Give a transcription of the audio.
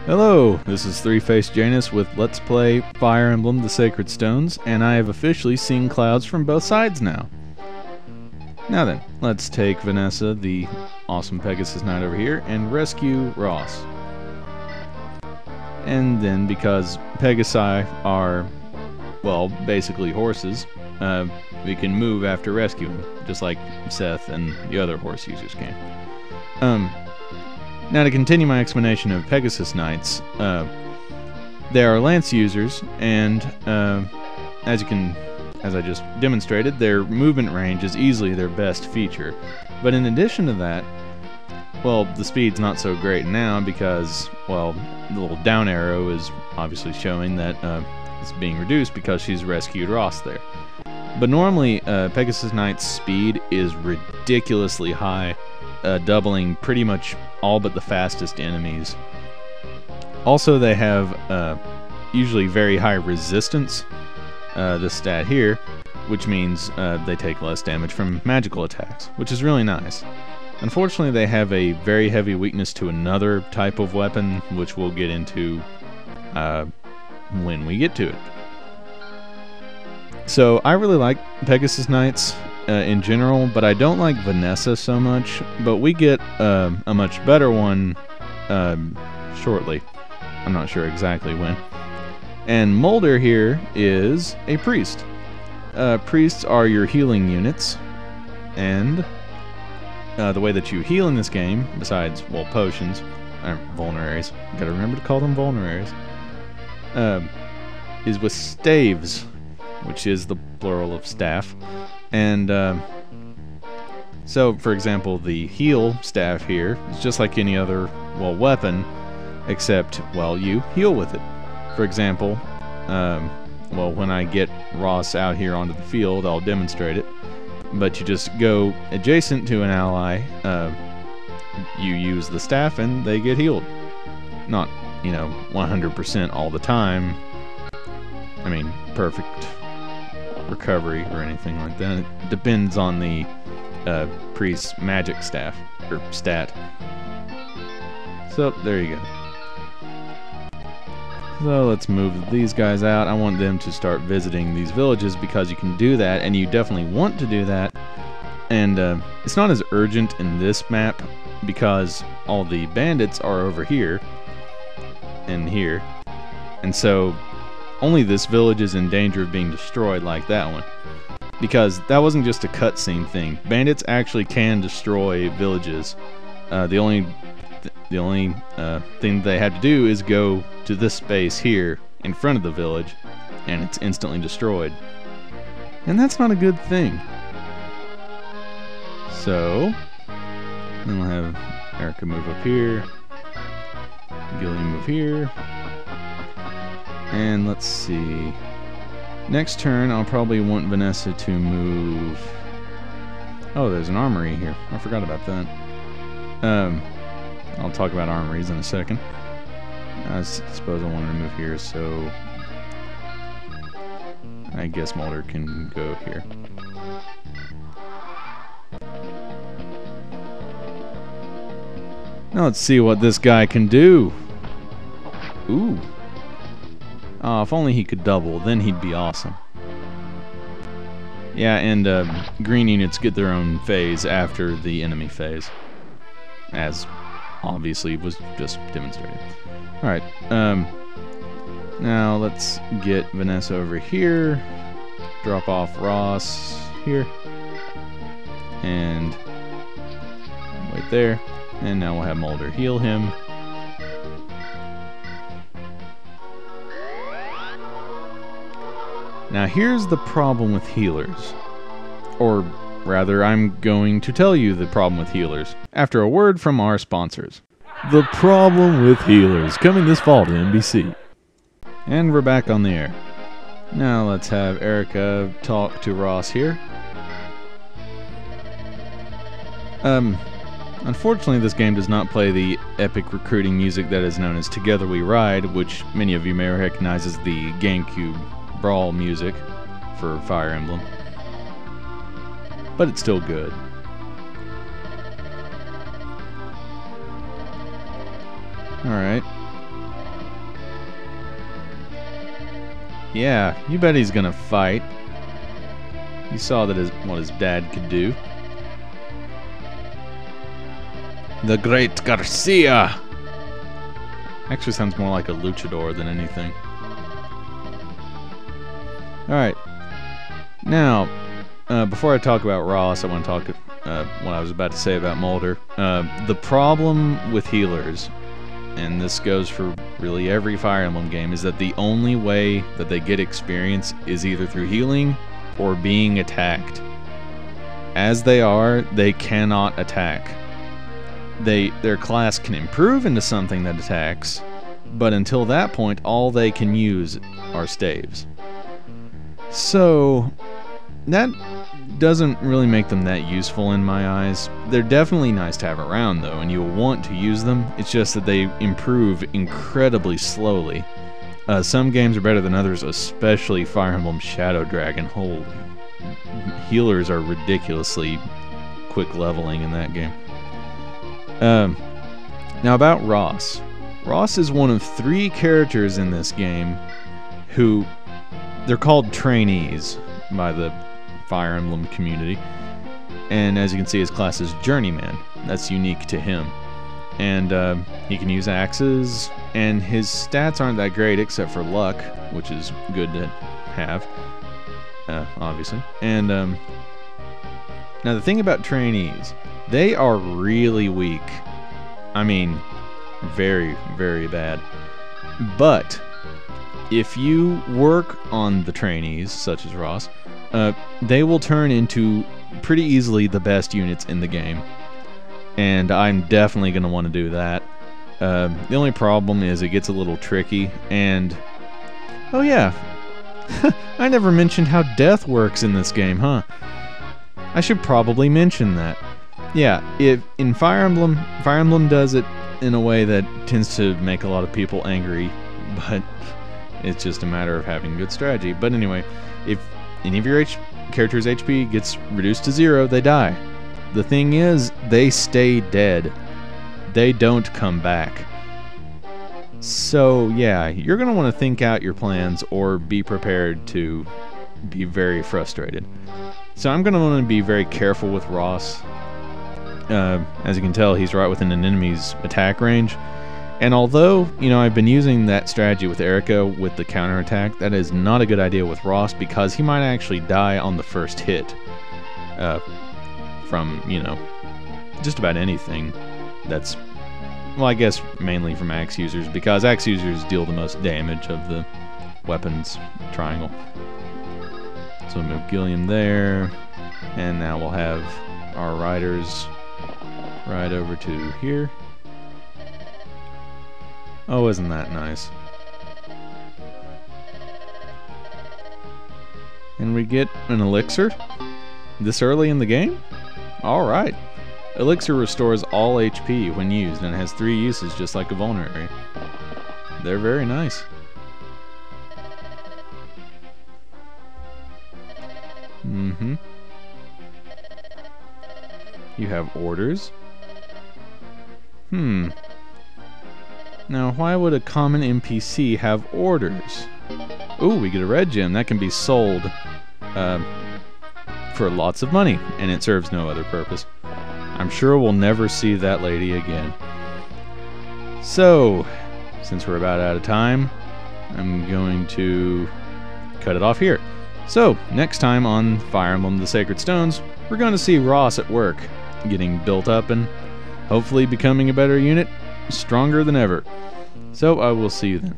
Hello, this is Three-Faced Janus with Let's Play Fire Emblem The Sacred Stones, and I have officially seen clouds from both sides now. Now then, let's take Vanessa, the awesome Pegasus Knight over here, and rescue Ross. And then, because Pegasi are, well, basically horses, we can move after rescuing, just like Seth and the other horse users can. Now to continue my explanation of Pegasus Knights, they are lance users, and as I just demonstrated, their movement range is easily their best feature. But in addition to that, well, the speed's not so great now because, well, the little down arrow is obviously showing that it's being reduced because she's rescued Ross there. But normally, Pegasus Knight's speed is ridiculously high, doubling pretty much all but the fastest enemies. Also, they have usually very high resistance, this stat here, which means they take less damage from magical attacks, which is really nice. Unfortunately, they have a very heavy weakness to another type of weapon, which we'll get into when we get to it. So, I really like Pegasus Knights in general, but I don't like Vanessa so much, but we get a much better one shortly. I'm not sure exactly when. And Mulder here is a priest. Priests are your healing units, and the way that you heal in this game, besides, well, potions, vulneraries, gotta remember to call them vulneraries, is with staves, which is the plural of staff. And so, for example, the heal staff here is just like any other, well, weapon, except, well, you heal with it. For example, well, when I get Ross out here onto the field, I'll demonstrate it. But you just go adjacent to an ally, you use the staff, and they get healed. Not, 100% all the time. I mean, perfect recovery or anything like that. It depends on the priest's magic staff, or stat. So, there you go. So, let's move these guys out. I want them to start visiting these villages because you can do that, and you definitely want to do that. And it's not as urgent in this map because all the bandits are over here and here. And so, only this village is in danger of being destroyed like that one. Because that wasn't just a cutscene thing. Bandits actually can destroy villages. The only thing they had to do is go to this space here in front of the village, and it's instantly destroyed. And that's not a good thing. So, then we'll have Erica move up here, Gillian move here, and let's see. Next turn, I'll probably want Vanessa to move. Oh, there's an armory here. I forgot about that. I'll talk about armories in a second. I suppose I want to move here, so I guess Mulder can go here. Now let's see what this guy can do. Ooh. Oh, if only he could double, then he'd be awesome. Yeah, and green units get their own phase after the enemy phase, as obviously was just demonstrated. Alright, now let's get Vanessa over here, drop off Ross here, and right there, and now we'll have Mulder heal him. Now here's the problem with healers, or rather, I'm going to tell you the problem with healers after a word from our sponsors. The problem with healers, coming this fall to NBC. And we're back on the air. Now let's have Erica talk to Ross here. Unfortunately, this game does not play the epic recruiting music that is known as Together We Ride, which many of you may recognize as the GameCube Brawl music for Fire Emblem. But it's still good. Alright. Yeah, you bet he's gonna fight. He saw that what his dad could do. The Great Garcia! Actually sounds more like a luchador than anything. Alright. Now, before I talk about Ross, I want to talk what I was about to say about Mulder. The problem with healers, and this goes for really every Fire Emblem game, is that the only way that they get experience is either through healing or being attacked. As they are, they cannot attack. Their class can improve into something that attacks, but until that point, all they can use are staves. So, that doesn't really make them that useful in my eyes. They're definitely nice to have around though, and you'll want to use them. It's just that they improve incredibly slowly. Some games are better than others, especially Fire Emblem Shadow Dragon. Holy, healers are ridiculously quick leveling in that game. Now about Ross. Ross is one of 3 characters in this game who, they're called trainees by the Fire Emblem community, and as you can see, his class is journeyman. That's unique to him, and he can use axes, and his stats aren't that great except for luck, which is good to have, obviously. And now the thing about trainees, they are really weak. I mean, very, very bad. But if you work on the trainees, such as Ross, they will turn into pretty easily the best units in the game. And I'm definitely going to want to do that. The only problem is it gets a little tricky, and... Oh yeah, I never mentioned how death works in this game, huh? I should probably mention that. Yeah, if in Fire Emblem does it in a way that tends to make a lot of people angry, but it's just a matter of having good strategy. But anyway, if any of your character's HP gets reduced to 0, they die. The thing is, they stay dead. They don't come back. So yeah, you're going to want to think out your plans or be prepared to be very frustrated. So I'm going to want to be very careful with Ross. As you can tell, he's right within an enemy's attack range. And although, you know, I've been using that strategy with Erica with the counterattack, that is not a good idea with Ross because he might actually die on the first hit from, you know, just about anything that's, well, I guess mainly from axe users, because axe users deal the most damage of the weapons triangle. So we'll move Gilliam there, and now we'll have our riders ride over to here. Oh, isn't that nice? And we get an elixir this early in the game? Alright. Elixir restores all HP when used and has 3 uses just like a vulnerary. They're very nice. You have orders. Now, why would a common NPC have orders? Ooh, we get a red gem. That can be sold for lots of money, and it serves no other purpose. I'm sure we'll never see that lady again. So, since we're about out of time, I'm going to cut it off here. So, next time on Fire Emblem The Sacred Stones, we're going to see Ross at work, getting built up and hopefully becoming a better unit, stronger than ever. So I will see you then.